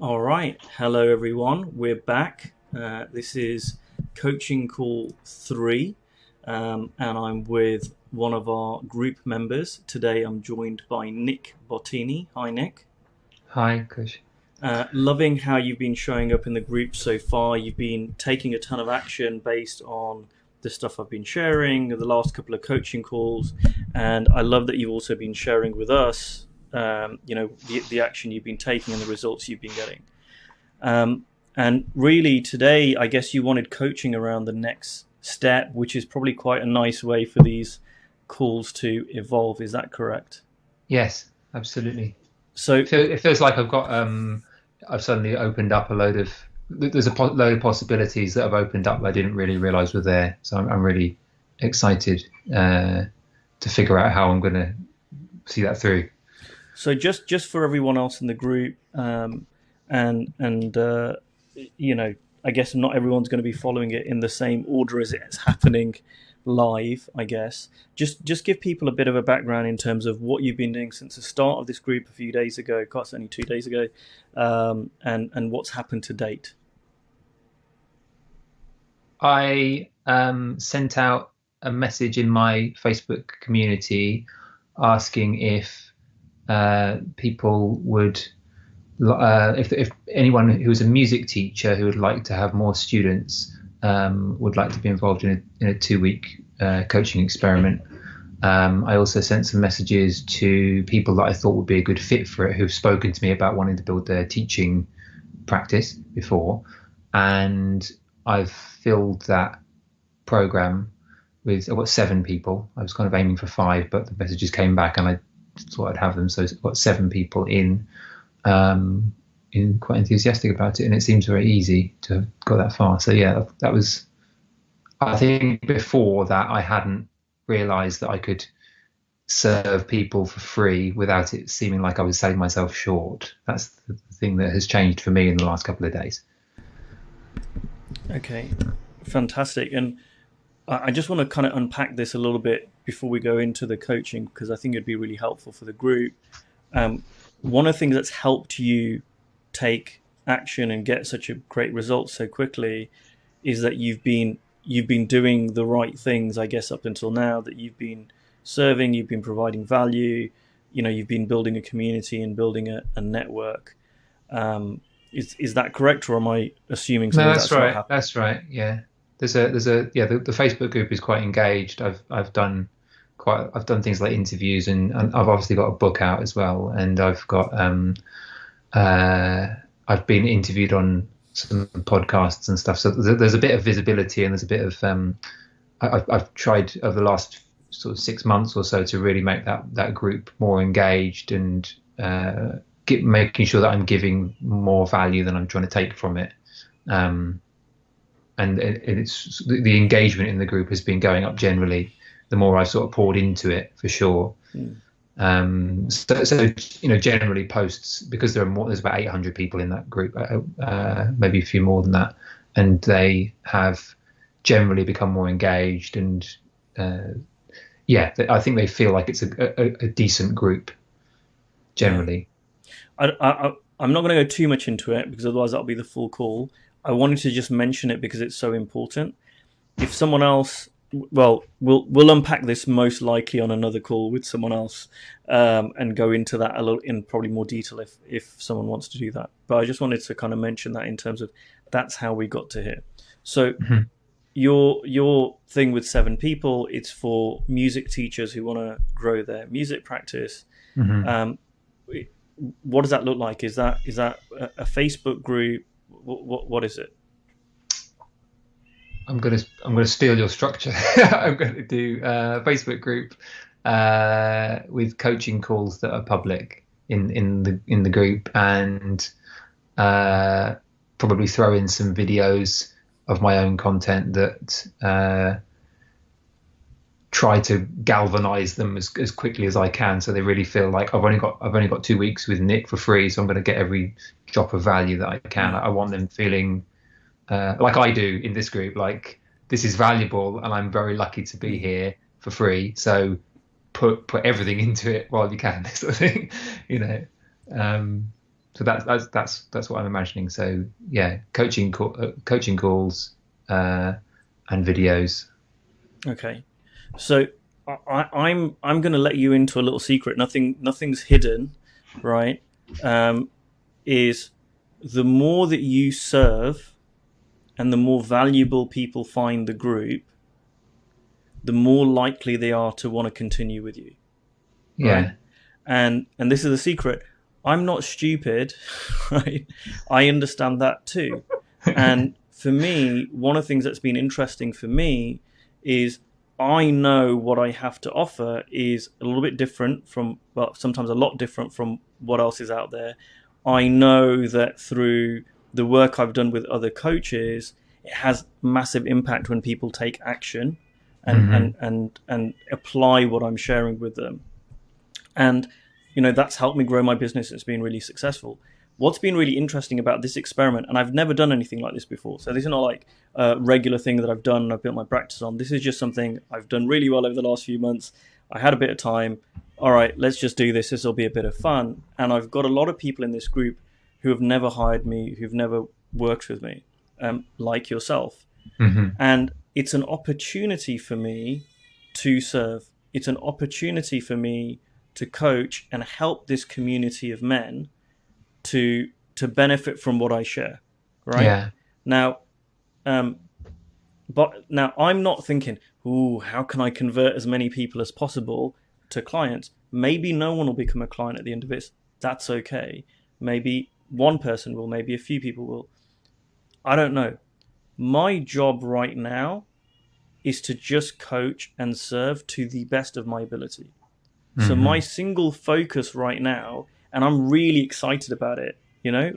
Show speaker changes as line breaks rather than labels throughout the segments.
All right. Hello, everyone. We're back. This is coaching call three, and I'm with one of our group members. Today, I'm joined by Nick Bottini. Hi, Nick.
Hi, Kush.
Loving how you've been showing up in the group so far. You've been taking a ton of action based on the stuff I've been sharing, the last couple of coaching calls, and I love that you've also been sharing with us, the action you've been taking and the results you've been getting. And really, today, I guess you wanted coaching around the next step, which is probably quite a nice way for these calls to evolve. Is that correct?
Yes, absolutely.
So,
It feels like I've suddenly opened up a load of, there's a load of possibilities that have opened up that I didn't really realize were there. So I'm really excited to figure out how I'm going to see that through.
so just for everyone else in the group, and I guess not everyone's going to be following it in the same order as it's happening live. I guess just give people a bit of a background in terms of what you've been doing since the start of this group a few days ago. God, it's only 2 days ago, and what's happened to date.
I sent out a message in my Facebook community asking if people would if anyone who is a music teacher who would like to have more students would like to be involved in a 2 week coaching experiment. I also sent some messages to people that I thought would be a good fit for it, who've spoken to me about wanting to build their teaching practice before, and I've filled that program with, I've got 7 people. I was kind of aiming for 5, but the messages came back and I thought I'd have them. So I've got 7 people in quite enthusiastic about it, and it seems very easy to have got that far. So yeah, that was, I think before that I hadn't realized that I could serve people for free without it seeming like I was selling myself short. That's the thing that has changed for me in the last couple of days.
Okay, fantastic. And I just want to kind of unpack this a little bit before we go into the coaching, because I think it'd be really helpful for the group. One of the things that's helped you take action and get such a great result so quickly is that you've been doing the right things, I guess, up until now. That you've been serving, you've been providing value, you've been building a community and building a network. Is that correct, or am I assuming
No,
something
that's
that's not
right.
happening?
That's right. Yeah. There's a yeah, the Facebook group is quite engaged. I've done things like interviews, and I've obviously got a book out as well, and I've been interviewed on some podcasts and stuff. So there's a bit of visibility, and there's a bit of I've tried over the last sort of 6 months or so to really make that group more engaged, and making sure that I'm giving more value than I'm trying to take from it. And it's the engagement in the group has been going up generally. The more I've sort of poured into it, for sure.
Mm.
So generally posts, because there's about 800 people in that group, maybe a few more than that, and they have generally become more engaged, and I think they feel like it's a decent group
Yeah.
generally.
I'm not going to go too much into it because otherwise that'll be the full call. I wanted to just mention it because it's so important. If someone else, well, we'll unpack this most likely on another call with someone else, and go into that a little in probably more detail if someone wants to do that. But I just wanted to kind of mention that in terms of that's how we got to here. So
Mhm.
your thing with 7 people, it's for music teachers who want to grow their music practice.
Mhm.
Um, what does that look like? Is that a Facebook group? What is it?
I'm gonna steal your structure. I'm going to do a Facebook group with coaching calls that are public in the group, and uh, probably throw in some videos of my own content that try to galvanize them as quickly as I can, so they really feel like I've only got 2 weeks with Nick for free, so I'm going to get every drop of value that I can.
Mm.
I want them feeling like I do in this group, like this is valuable and I'm very lucky to be
Mm.
here for free. So put everything into it while you can, sort of thing, you know. Um, So that's what I'm imagining. So yeah, coaching calls, and videos.
Okay, so I'm going to let you into a little secret. Nothing's hidden, right? Um, is the more that you serve and the more valuable people find the group, the more likely they are to want to continue with you, right?
Yeah.
And this is a secret. I'm not stupid, right? I understand that too. And for me, one of the things that's been interesting for me is I know what I have to offer is a little bit different from, well, sometimes a lot different from what else is out there. I know that through the work I've done with other coaches, it has massive impact when people take action and
Hmm.
apply what I'm sharing with them. And that's helped me grow my business. It's been really successful. What's been really interesting about this experiment, and I've never done anything like this before, so this is not like a regular thing that I've done and I've built my practice on. This is just something I've done really well over the last few months. I had a bit of time. All right, let's just do this. This will be a bit of fun. And I've got a lot of people in this group who have never hired me, who've never worked with me, like yourself.
Hmm.
And it's an opportunity for me to serve. It's an opportunity for me to coach and help this community of men to benefit from what I share. Right
Yeah.
now, um, but now I'm not thinking, "Ooh, how can I convert as many people as possible to clients?" Maybe no one will become a client at the end of it. That's okay. Maybe one person will. Maybe a few people will. I don't know. My job right now is to just coach and serve to the best of my ability. So my
Hmm.
single focus right now, and I'm really excited about it,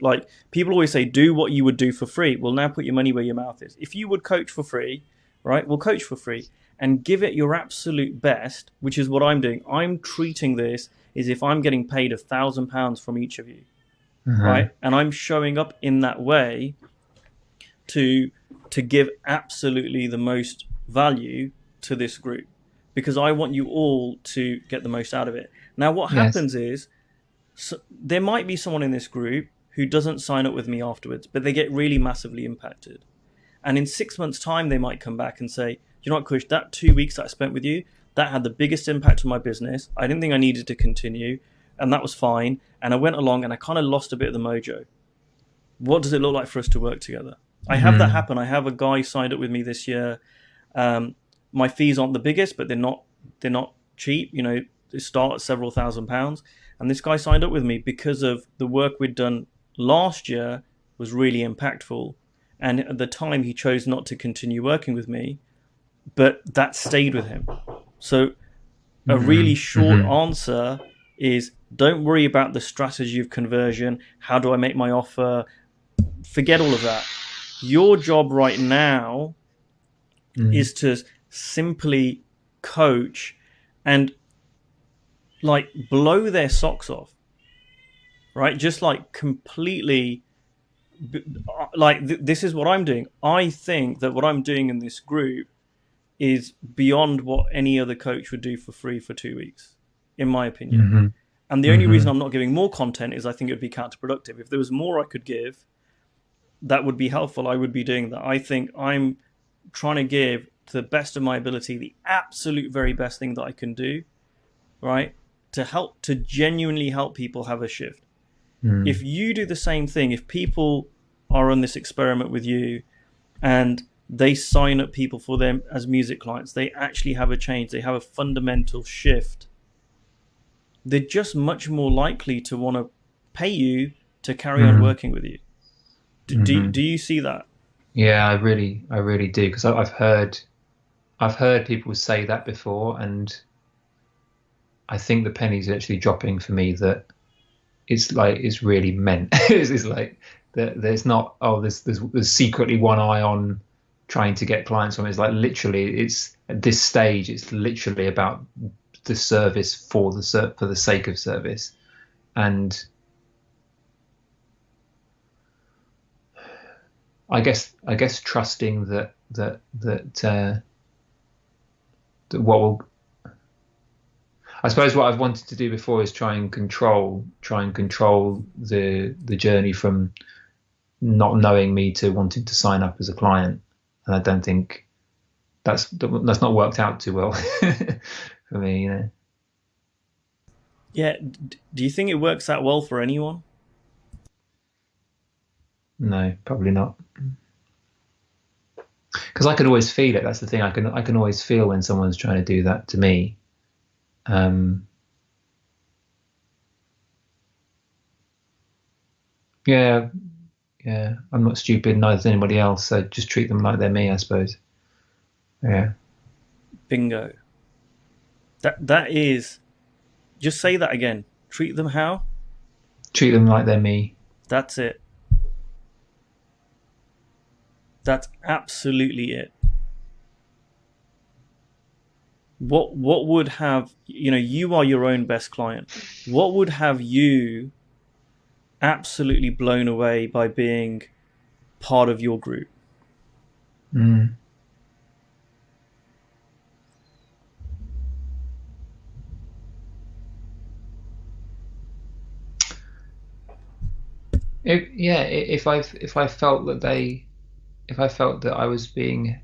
like people always say, do what you would do for free. Well, now put your money where your mouth is. If you would coach for free, right, we'll coach for free and give it your absolute best, which is what I'm doing. I'm treating this as if I'm getting paid £1,000 from each of you,
Hmm.
right? And I'm showing up in that way to to give absolutely the most value to this group because I want you all to get the most out of it. Now, what
Yes.
happens is there might be someone in this group who doesn't sign up with me afterwards, but they get really massively impacted. And in 6 months' time, they might come back and say, you know what, Kush, that 2 weeks that I spent with you, that had the biggest impact on my business. I didn't think I needed to continue, and that was fine. And I went along and I kind of lost a bit of the mojo. What does it look like for us to work together? I have that
Mm.
happen. I have a guy signed up with me this year. My fees aren't the biggest, but they're not cheap. They start at several £1,000s. And this guy signed up with me because of the work we'd done last year was really impactful. And at the time, he chose not to continue working with me, but that stayed with him. So a really
Mm.
short
Hmm.
answer is don't worry about the strategy of conversion. How do I make my offer? Forget all of that. Your job right now
Mm.
is to simply coach and like blow their socks off, right? Just like completely, like this is what I'm doing. I think that what I'm doing in this group is beyond what any other coach would do for free for 2 weeks, in my opinion.
Hmm.
And the only reason
Hmm.
I'm not giving more content is I think it would be counterproductive. If there was more I could give that would be helpful, I would be doing that. I think I'm trying to give to the best of my ability the absolute very best thing that I can do, right? To genuinely help people have a shift. If
Mm.
you do the same thing, if people are on this experiment with you and they sign up people for them as music clients, they actually have a change, they have a fundamental shift, they're just much more likely to want to pay you to carry on
Mm.
working with you. Do
Hmm.
you see that?
Yeah, I really do because I've heard people say that before, and I think the penny's actually dropping for me that it's really meant. It's like that there's not, oh, there's secretly one eye on trying to get clients from it. It's like literally it's at this stage it's literally about the service for the sake of service. And I guess trusting that what will I suppose what I've wanted to do before is try and control the journey from not knowing me to wanting to sign up as a client, and I don't think that's not worked out too well for me, you know.
Yeah. Do you think it works out well for anyone?
No, probably not. Because I can always feel it. That's the thing. I can always feel when someone's trying to do that to me. Um, yeah, yeah. I'm not stupid, neither is anybody else. So just treat them like they're me, I suppose. Yeah.
Bingo. That is. Just say that again. Treat them how?
Treat them like they're me.
That's it. That's absolutely it. What would have, you are your own best client. What would have you absolutely blown away by being part of your group?
Mm. If I felt that I was being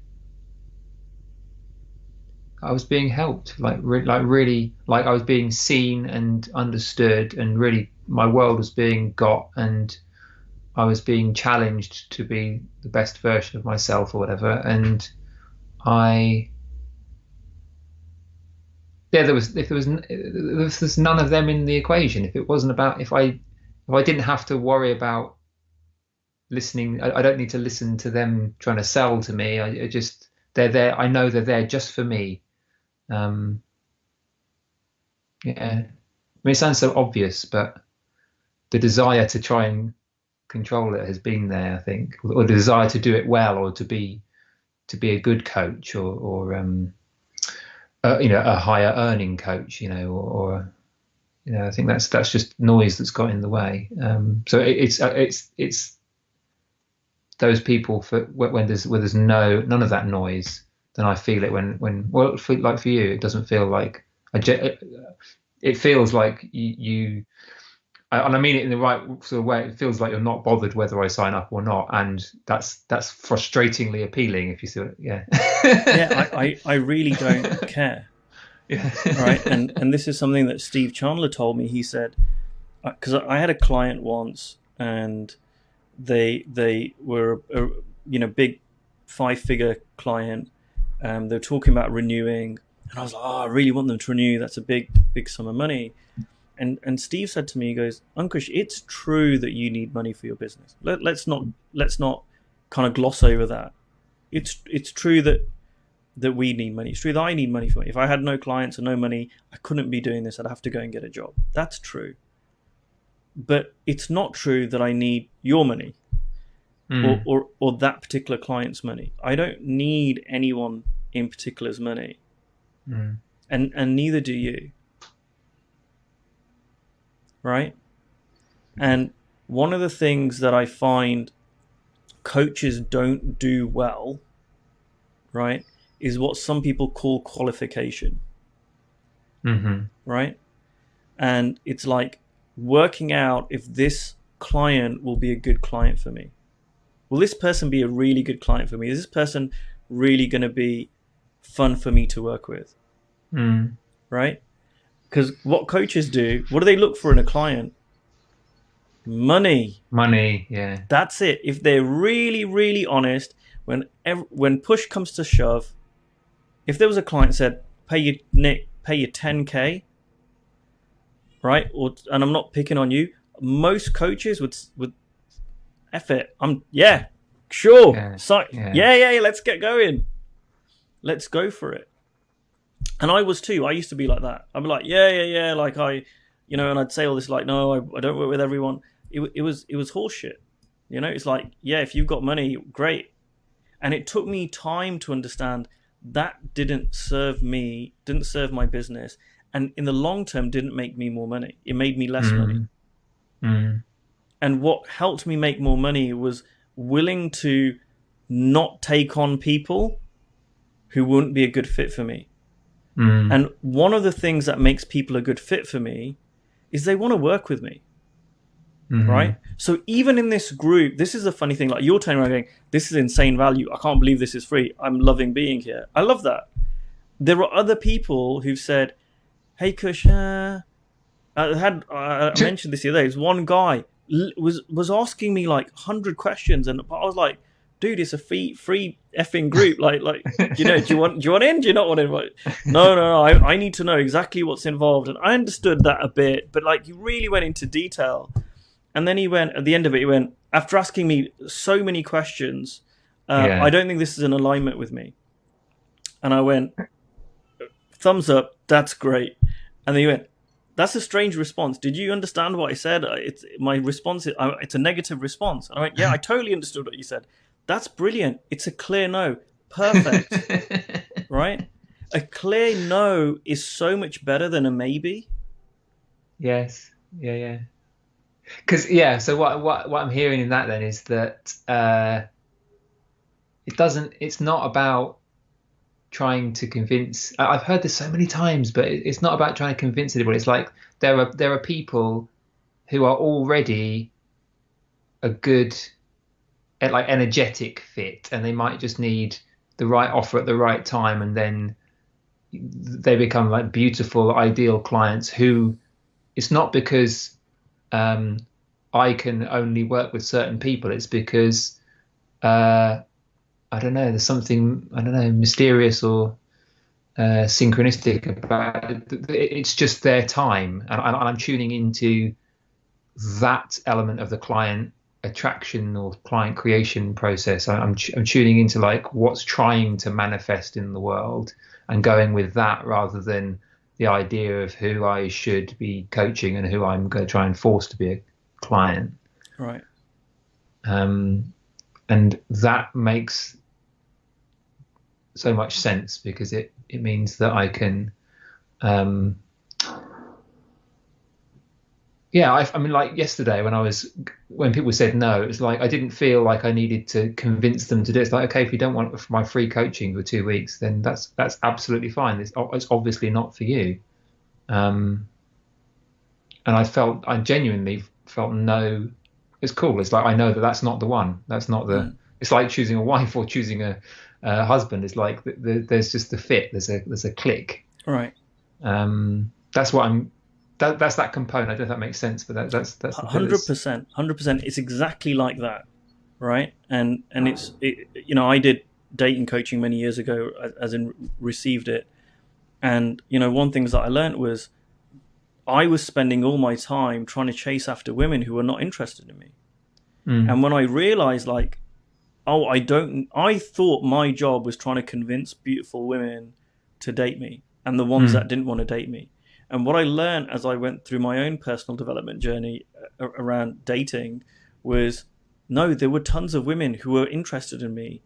helped, like really, like I was being seen and understood, and really my world was being got, and I was being challenged to be the best version of myself or whatever. And I, yeah, if there's none of them in the equation, if it wasn't about, if I didn't have to worry about listening, I don't need to listen to them trying to sell to me. I just, they're there. I know they're there just for me. Um, yeah. I mean, it sounds so obvious, but the desire to try and control it has been there, I think, or the desire to do it well, or to be a good coach, or a higher earning coach, or I think that's just noise that's got in the way. So it's those people when there's none of that noise, then I feel it when well, like for you, it doesn't feel like it feels like you and I mean it in the right sort of way. It feels like you're not bothered whether I sign up or not, and that's frustratingly appealing. If you see it, yeah.
Yeah, I really don't care.
Yeah.
Right, and this is something that Steve Chandler told me. He said, because I had a client once, and they were a big 5-figure client. They were talking about renewing, and I was like, oh, I really want them to renew. That's a big sum of money. And Steve said to me, he goes, Ankush, it's true that you need money for your business. Let's not kind of gloss over that. It's true that we need money. It's true that I need money for me. If I had no clients and no money, I couldn't be doing this. I'd have to go and get a job. That's true. But it's not true that I need your money or that particular client's money. I don't need anyone in particular's money. And neither do you. Right? And one of the things that I find coaches don't do well, right, is what some people call qualification. Right? And it's like working out if this client will be a good client for me. Will this person be a really good client for me? Is this person really going to be fun for me to work with? Right? Because what coaches do, what do they look for in a client? Money.
Money, yeah.
That's it. If they're really, really honest, when push comes to shove, if there was a client said, pay you 10K, right? And I'm not picking on you. Most coaches would F it. Sure. Yeah, let's get going. Let's go for it. And I was too. I used to be like that. I'd be like, yeah, like and I'd say all this like, no, I don't work with everyone. It was horseshit. It's like, yeah, if you've got money, great. And it took me time to understand that didn't serve my business, and in the long term didn't make me more money. It made me less money. And what helped me make more money was willing to not take on people who wouldn't be a good fit for me.
Mm.
And one of the things that makes people a good fit for me is they want to work with me.
Mm.
Right? So even in this group, this is a funny thing. Like, you're turning around going, "This is insane value. I can't believe this is free. I'm loving being here." I love that. There are other people who've said, "Hey, Kush, I mentioned this the other day. There's one guy was asking me like 100 questions, and I was like, dude, it's a free effing group. Like, do you want in? Do you not want in? Like, no. I need to know exactly what's involved, and I understood that a bit, but like, he really went into detail. And then he went, at the end of it, he went, after asking me so many questions, I
Yeah.
don't think this is in alignment with me. And I went, thumbs up, that's great. And then he went, that's a strange response. Did you understand what I said? It's my response. It's a negative response. And I went, yeah, I totally understood what you said. That's brilliant. It's a clear no. Perfect. Right? A clear no is so much better than a maybe.
Yes. Yeah. Because so what I'm hearing in that then is that it's not about trying to convince. I've heard this so many times, but it's not about trying to convince anybody. It's like there are people who are already a good, like, energetic fit, and they might just need the right offer at the right time, and then they become like beautiful, ideal clients who, it's not because I can only work with certain people. It's because I don't know, there's something, I don't know, mysterious or synchronistic about it. It's just their time, and I'm tuning into that element of the client attraction or client creation process. I'm tuning into like what's trying to manifest in the world, and going with that rather than the idea of who I should be coaching and who I'm going to try and force to be a client.
Right.
And that makes so much sense, because it means that I can I mean, like yesterday when people said no, it was like I didn't feel like I needed to convince them to do it. It's like, okay, if you don't want my free coaching for 2 weeks, then that's absolutely fine. It's obviously not for you. And I genuinely felt no. It's cool. It's like, I know that that's not the one. That's not the. It's like choosing a wife or choosing a husband. It's like there's just the fit. There's a click.
Right.
That's what I'm. That's that component. I don't know if that makes sense, but that's
100%. 100%. It's exactly like that, right? And I did dating coaching many years ago, as in received it, and one thing that I learned was I was spending all my time trying to chase after women who were not interested in me. And when I realized, like, I thought my job was trying to convince beautiful women to date me, and the ones that didn't want to date me. And what I learned as I went through my own personal development journey around dating was, no, there were tons of women who were interested in me,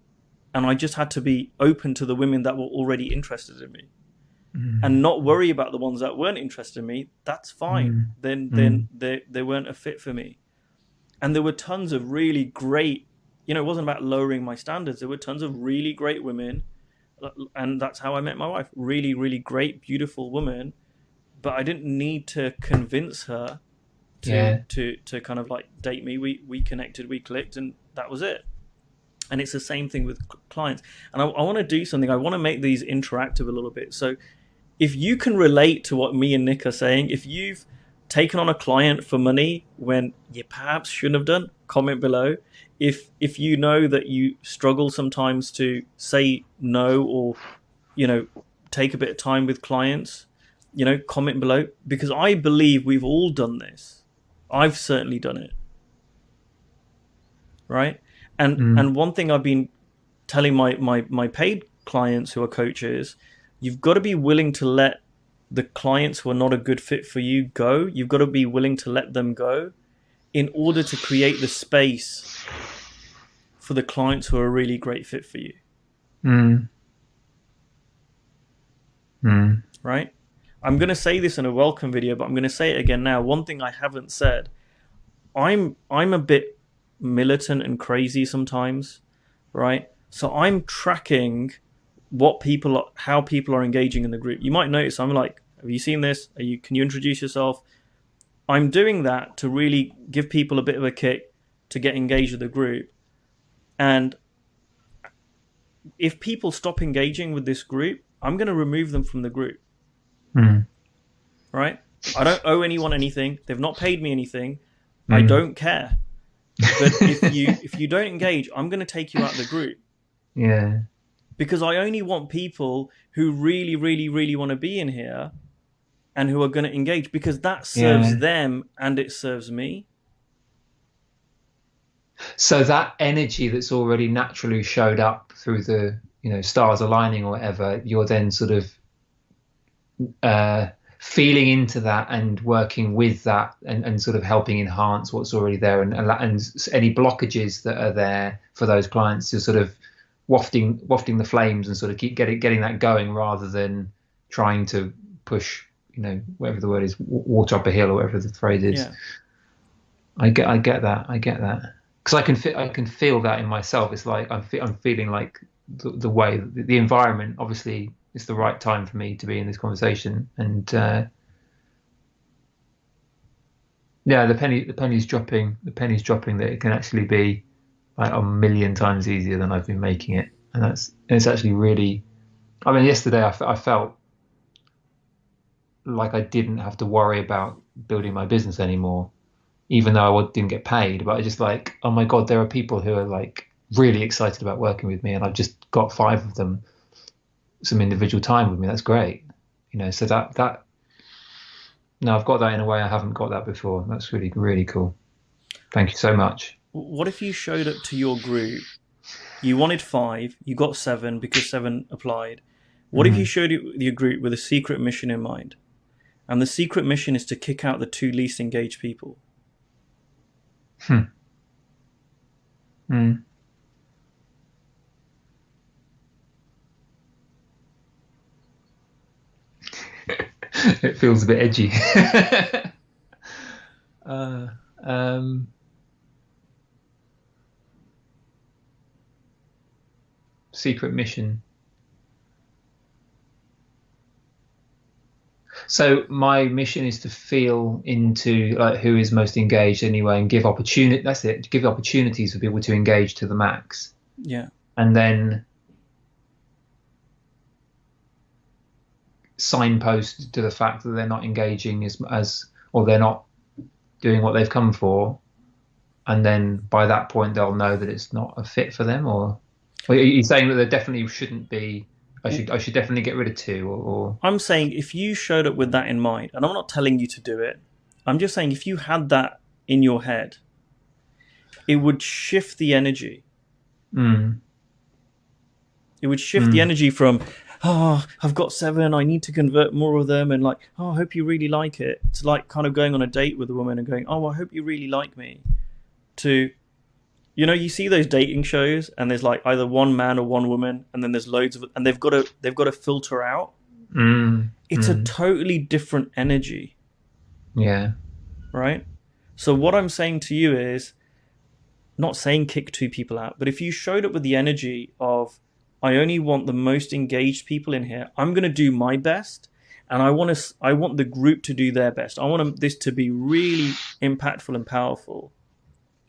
and I just had to be open to the women that were already interested in me, and not worry about the ones that weren't interested in me. That's fine. Then they weren't a fit for me. And there were tons of really great, it wasn't about lowering my standards. There were tons of really great women, and that's how I met my wife. Really, really great, beautiful woman. But I didn't need to convince her to kind of like date me. We connected, we clicked, and that was it. And it's the same thing with clients. And I want to do something. I want to make these interactive a little bit. So if you can relate to what me and Nick are saying, if you've taken on a client for money when you perhaps shouldn't have done, comment below. If you know that you struggle sometimes to say no, or take a bit of time with clients, comment below, because I believe we've all done this. I've certainly done it. Right? And one thing I've been telling my paid clients who are coaches, you've got to be willing to let the clients who are not a good fit for you go. You've got to be willing to let them go in order to create the space for the clients who are a really great fit for you. Right? I'm going to say this in a welcome video, but I'm going to say it again now. One thing I haven't said, I'm a bit militant and crazy sometimes, right? So I'm tracking how people are engaging in the group. You might notice I'm like, have you seen this? Can you introduce yourself? I'm doing that to really give people a bit of a kick to get engaged with the group. And if people stop engaging with this group, I'm going to remove them from the group. Right? I don't owe anyone anything. They've not paid me anything. I don't care. But if you don't engage, I'm going to take you out of the group.
Yeah.
Because I only want people who really, really, really want to be in here and who are going to engage, because that serves them and it serves me.
So that energy that's already naturally showed up through the, stars aligning or whatever, you're then sort of feeling into that and working with that and sort of helping enhance what's already there, and any blockages that are there for those clients, you're sort of wafting the flames and sort of keep getting that going, rather than trying to push, whatever the word is, water up a hill or whatever the phrase is.
Yeah.
I get that because I can feel that in myself. It's like I'm feeling like the way the environment, obviously it's the right time for me to be in this conversation, and the penny's dropping that it can actually be like a million times easier than I've been making it, and it's actually really. I mean, yesterday I felt like I didn't have to worry about building my business anymore, even though I didn't get paid. But I just like, oh my God, there are people who are like really excited about working with me, and I've just got 5 of them some individual time with me. That's great, so that no, I've got that in a way I haven't got that before. That's really, really cool. Thank you so much.
What if you showed up to your group, you wanted 5, you got 7 because 7 applied. What if you showed your group with a secret mission in mind? And the secret mission is to kick out the 2 least engaged people.
It feels a bit edgy. Secret mission. So my mission is to feel into like who is most engaged anyway, and give opportunity. That's it. Give opportunities for people to engage to the max.
Yeah.
And then signpost to the fact that they're not engaging as or they're not doing what they've come for, and then by that point they'll know that it's not a fit for them. Or are you saying that there definitely shouldn't be? I should definitely get rid of 2, or
I'm saying if you showed up with that in mind, and I'm not telling you to do it, I'm just saying if you had that in your head, it would shift the energy. It would shift the energy from, I've got 7, I need to convert more of them, and like, I hope you really like it. It's like kind of going on a date with a woman and going, I hope you really like me. To, you see those dating shows, and there's like either one man or one woman, and then there's loads of, and they've got to filter out. It's a totally different energy.
Yeah.
Right. So what I'm saying to you is, not saying kick 2 people out, but if you showed up with the energy of, I only want the most engaged people in here, I'm going to do my best, and I want the group to do their best. I want this to be really impactful and powerful.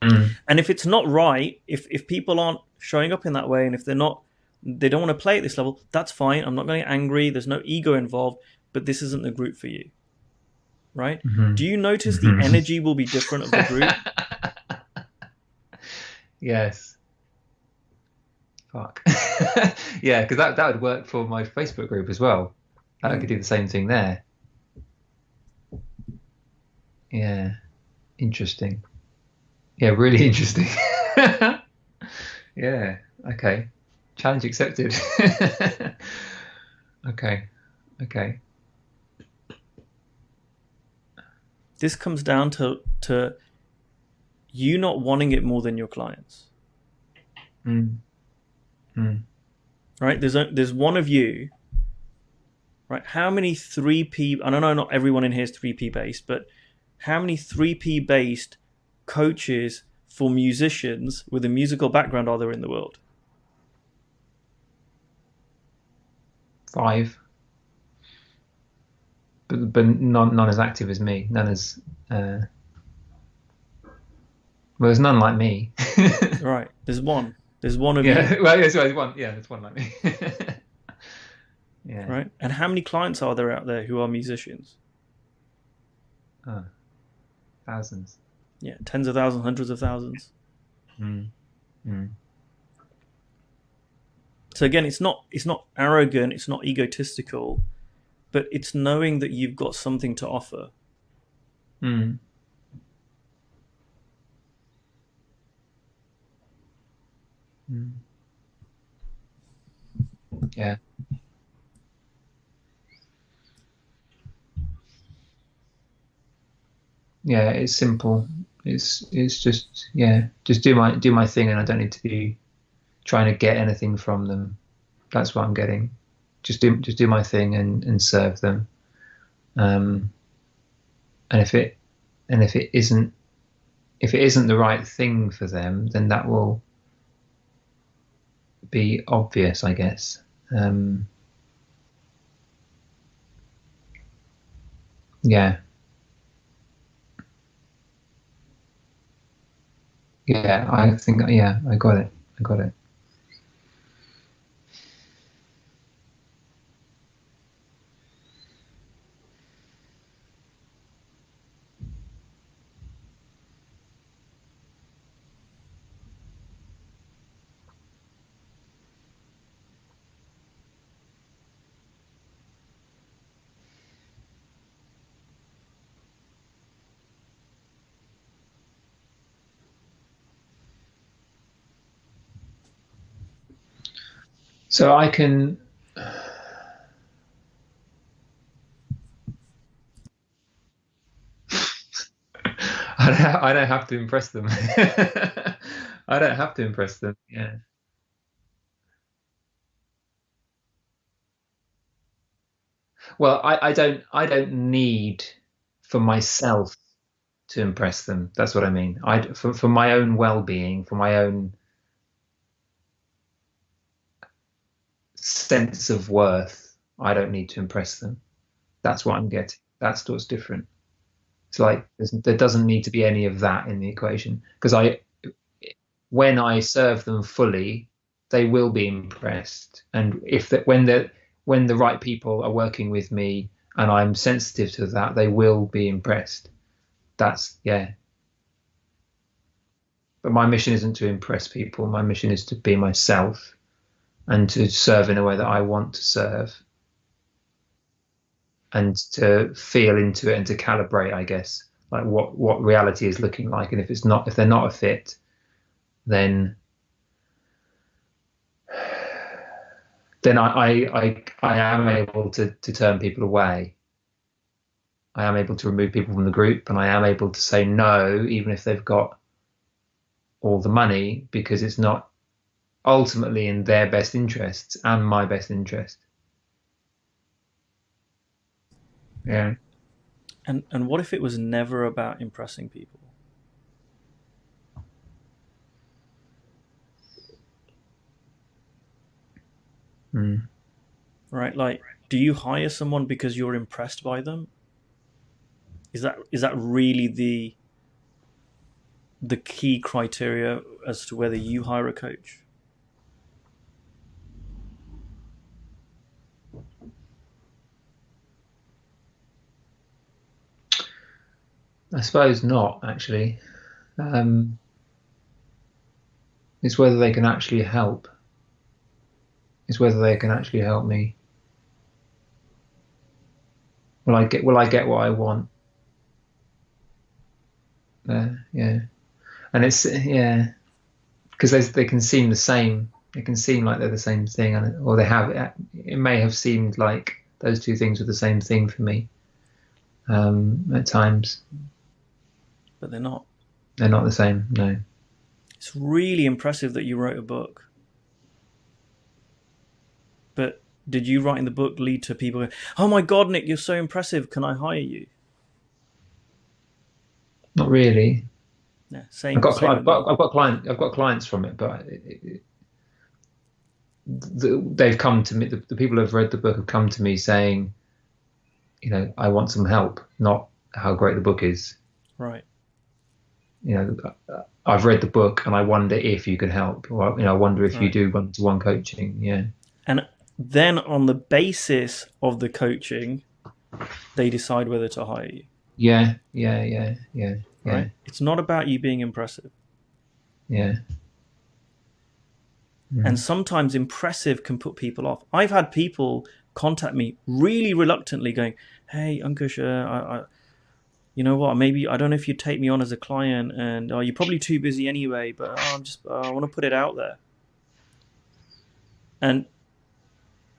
And if it's not right, if people aren't showing up in that way, and if they don't want to play at this level, that's fine. I'm not going to get angry. There's no ego involved, but this isn't the group for you. Right? Do you notice the energy will be different of the group?
Yes. Fuck. Yeah, because that would work for my Facebook group as well. I could do the same thing there. Yeah. Interesting. Yeah, really interesting. Yeah. Okay. Challenge accepted. Okay.
This comes down to you not wanting it more than your clients. Right? There's one of you. Right? How many 3P? I don't know, not everyone in here is 3P based, but how many 3P based coaches for musicians with a musical background are there in the world?
5, but none as active as me. None as well, there's none like me.
Right. There's one. There's one of you.
Yeah, well, there's one. Yeah, there's one like me. Yeah.
Right. And how many clients are there out there who are musicians?
Oh, thousands.
Yeah, tens of thousands, hundreds of thousands.
Mm, mm,
So again, it's not arrogant, it's not egotistical, but it's knowing that you've got something to offer.
mm. Mm. Yeah. Yeah, it's simple. It's just, yeah, just do my thing, and I don't need to be trying to get anything from them. That's what I'm getting. Just do my thing and serve them. Um, and if it isn't the right thing for them, then that will be obvious, I guess. Yeah, yeah. I think, yeah, I got it. I got it. So I can. I don't have to impress them. I don't have to impress them. Yeah. Well, I don't need for myself to impress them. That's what I mean. For my own well-being, for my own sense of worth, I don't need to impress them. That's what I'm getting. That's what's different. It's like there doesn't need to be any of that in the equation because when I serve them fully, they will be impressed. And if that when the right people are working with me and I'm sensitive to that, they will be impressed. That's yeah. But my mission isn't to impress people. My mission is to be myself and to serve in a way that I want to serve and to feel into it and to calibrate, I guess, like what reality is looking like. And if they're not a fit, then I am able to turn people away. I am able to remove people from the group, and I am able to say no, even if they've got all the money, because it's not ultimately in their best interests and my best interest. Yeah.
And what if it was never about impressing people?
Mm.
Right? Like, do you hire someone because you're impressed by them? Is that really the key criteria as to whether you hire a coach?
I suppose not, actually. Um, it's whether they can actually help. It's whether they can actually help me. Will I get what I want? Yeah. And it's yeah, because they can seem the same. They can seem like they're the same thing, or they have. It may have seemed like those two things were the same thing for me at times.
But they're not.
They're not the same. No.
It's really impressive that you wrote a book. But did you writing the book lead to people going, "Oh my God, Nick, you're so impressive. Can I hire you?"
Not really.
Yeah, same with me.
I've got clients from it, but they've come to me. The people who've read the book have come to me saying, I want some help, not how great the book is.
Right.
I've read the book and I wonder if you can help. Or, I wonder if you
Right.
do one-to-one coaching. Yeah.
And then on the basis of the coaching, they decide whether to hire you.
Yeah. Yeah. Yeah. Yeah. Yeah.
Right. It's not about you being impressive.
Yeah.
And sometimes impressive can put people off. I've had people contact me really reluctantly going, hey, Ankush, you know what, maybe, I don't know if you'd take me on as a client, and you're probably too busy anyway, but I want to put it out there. And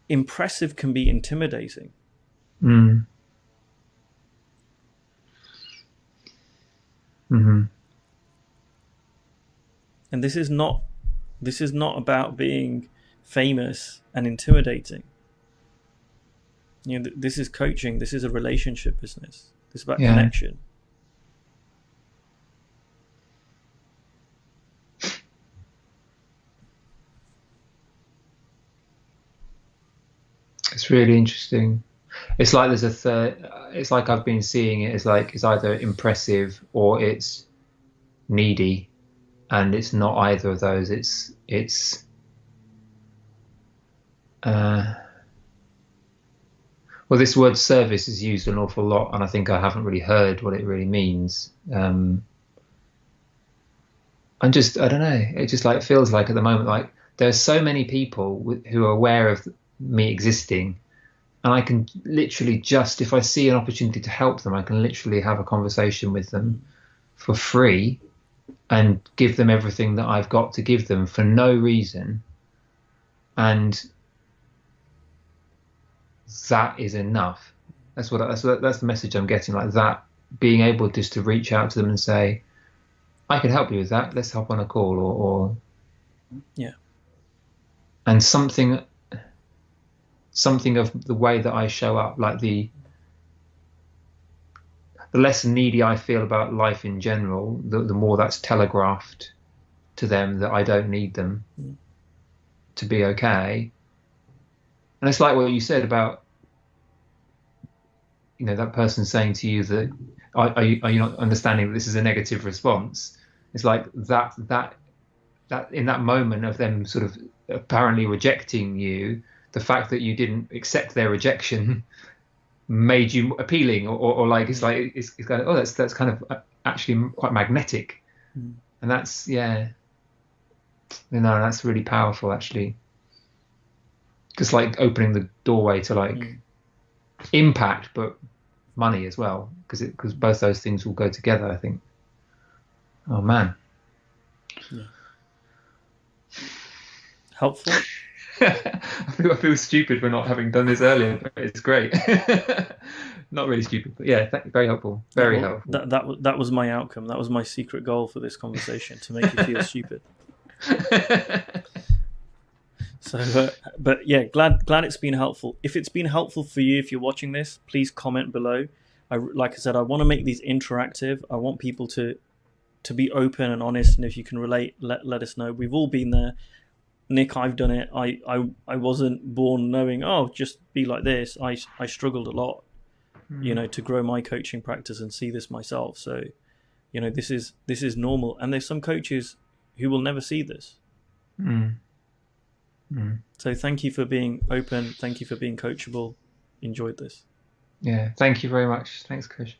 impressive can be intimidating.
Mm. Mm-hmm.
And this is not about being famous and intimidating. This is coaching. This is a relationship business. This is about connection.
It's really interesting. It's like there's a third. It's like I've been seeing it as like it's either impressive or it's needy, and it's not either of those. It's well, this word service is used an awful lot, and I think I haven't really heard what it really means. I don't know. It just like feels like at the moment, like there's so many people who are aware of me existing, and I can literally just, if I see an opportunity to help them, I can literally have a conversation with them for free and give them everything that I've got to give them for no reason. And that is enough. That's the message I'm getting, like that, being able just to reach out to them and say, I can help you with that. Let's hop on a call or
yeah.
And something of the way that I show up, like the less needy I feel about life in general, the more that's telegraphed to them that I don't need them to be okay. And it's like what you said about, that person saying to you that, are you not understanding that this is a negative response? It's like that in that moment of them sort of apparently rejecting you, the fact that you didn't accept their rejection made you appealing, or like it's like it's kind of, that's kind of actually quite magnetic, and that's that's really powerful actually. Just like opening the doorway to like impact, but money as well, because both those things will go together, I think. Oh man.
Yeah. Helpful.
I feel stupid for not having done this earlier, but it's great. Not really stupid, but yeah, very helpful. Very helpful.
That was my outcome. That was my secret goal for this conversation, to make you feel stupid. So, but yeah, glad it's been helpful. If it's been helpful for you, if you're watching this, please comment below. Like I said, I want to make these interactive. I want people to be open and honest, and if you can relate, let us know. We've all been there. Nick, I've done it. I wasn't born knowing, just be like this. I struggled a lot, to grow my coaching practice and see this myself. So, this is normal. And there's some coaches who will never see this. So thank you for being open. Thank you for being coachable. Enjoyed this.
Yeah. Thank you very much. Thanks, Kush.